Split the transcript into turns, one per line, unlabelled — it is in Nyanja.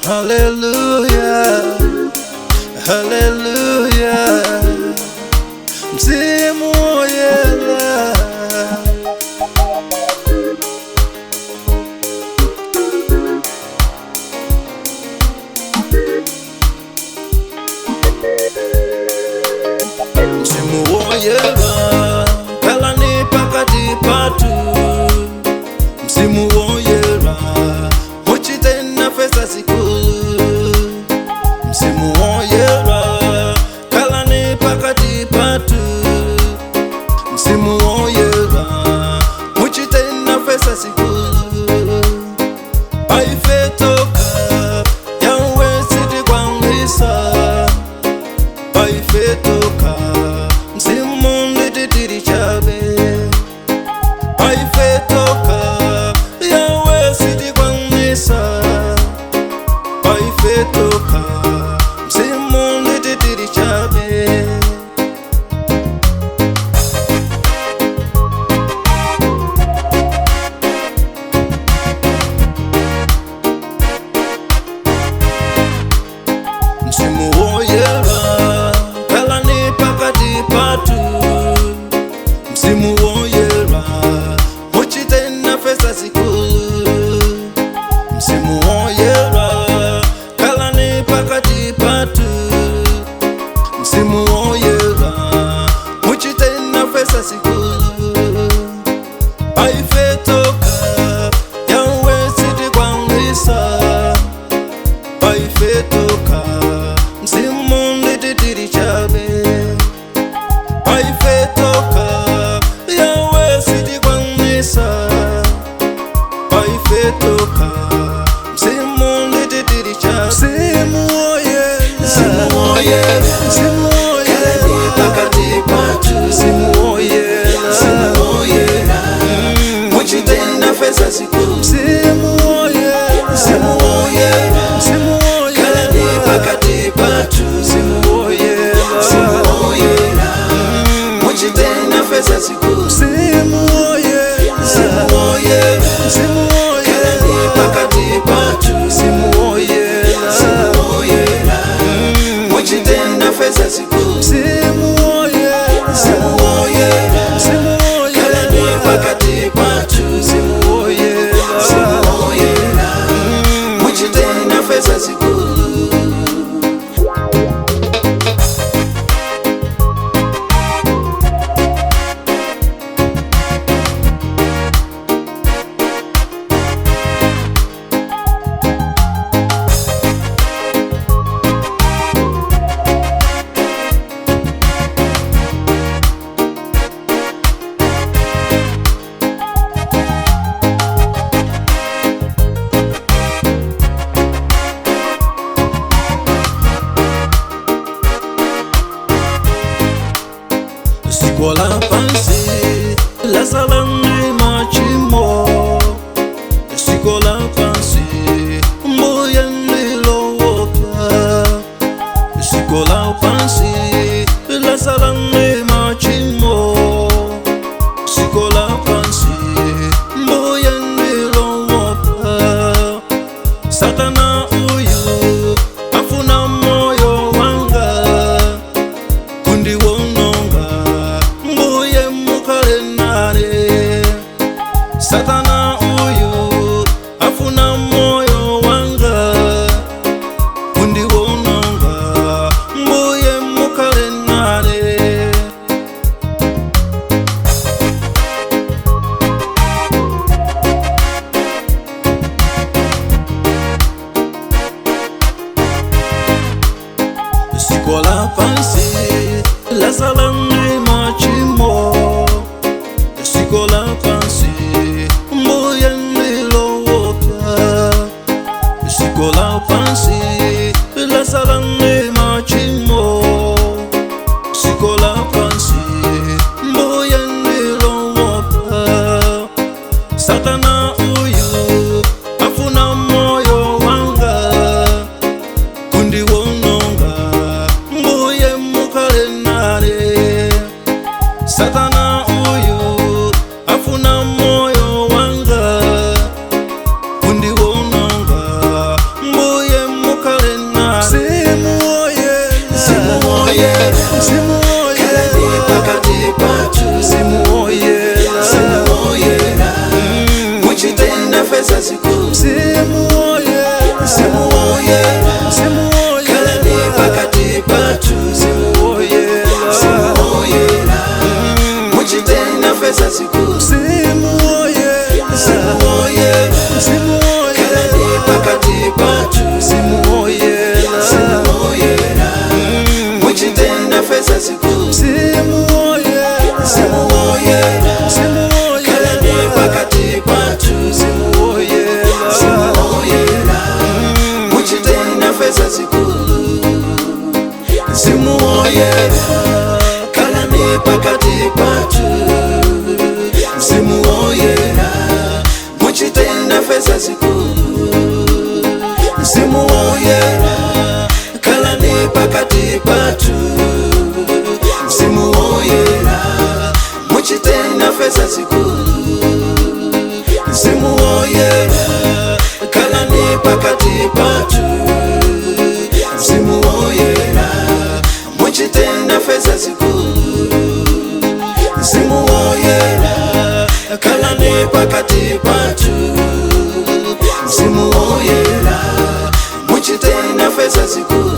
Hallelujah, hallelujah. Msimu oyera. Msimu oyera, kalani pakati patu. Msimu oyera, muchite na festa sikulu. Msimu oyera, kalani pakati patu. Msimu oyera, muchite na festa sikulu. Paifetoka, yawe siti kwangisa. Paifetoka, msimu ndititiri chabe. Paifetoka, yawe siti kwangisa. Paifetoka, msimu ndititiri chabe. Msimu oyera, kalani pakati patu. Msimu oyera, muchite na festa sikulu. Msimu oyera, kalani pakati patu. Msimu oyera, muchite na festa sikulu. Paifetoka, yawe siti kwangisa. Paifetoka, msimu ndititiri chabe. Paifetoka, yawe siti kwangisa. Paifetoka, msimu ndititiri chabe. Msimu oyera, msimu oyera, msimu oyera, kalani pakati patu. Msimu oyera, msimu oyera, muchite na festa sikulu. Msimu oyera, msimu oyera, msimu oyera, kalani pakati patu. Msimu oyera, msimu oyera, muchite na festa sikulu. Msimu oyera, msimu oyera, msimu oyera, kalani pakati patu. Msimu oyera, msimu oyera, muchite na festa sikulu. Msimu oyera, msimu oyera, msimu oyera, kalani pakati patu. Msimu oyera, msimu oyera, muchite na festa sikulu. Sikola pansi, la salame machimo. Sikola pansi, mboya nilo woka. Sikola pansi, la salame machimo. Sikola pansi, mboya nilo woka. Satana uyu, afuna moyo wanga. Kundi wononga, mbuye mukale nare. Satana uyu, afuna moyo wanga. Kundi wononga, mbuye mukale nare. Sikola pansi, la salame machimo. Sikola pansi, mboya nilo woka. Sikola pansi, la salame machimo. Sikola pansi, mboya nilo woka. Satana uyu, afuna moyo wanga. Kundi wononga, mbuye mukale nare. Satana uyu, afuna moyo wanga. Kundi wononga, mbuye fesa zikulu. Mzimu woyera, mzimu woyera, mzimu woyera, kalani pakati patu. Mzimu woyera, mzimu woyera, muchitenda fesa zikulu. Mzimu woyera, mzimu woyera, mzimu woyera, kalani pakati patu. Mzimu woyera, mzimu woyera, muchitenda fesa zikulu. Mzimu woyera, mzimu woyera, mzimu woyera, kalani pakati patu. Mzimu woyera, mzimu woyera, muchitenda fesa zikulu. Mzimu woyera, kalani pakati patu. Mzimu woyera, muchitenda fesa zikulu. Mzimu woyera, kalani pakati patu. Mzimu woyera, muchitenda fesa zikulu. Mzimu woyera, kalani pakati patu. Mzimu woyera, muchitenda fesa zikulu. Mzimu woyera, kalani pakati patu. Mzimu woyera, muchitenda fesa zikulu.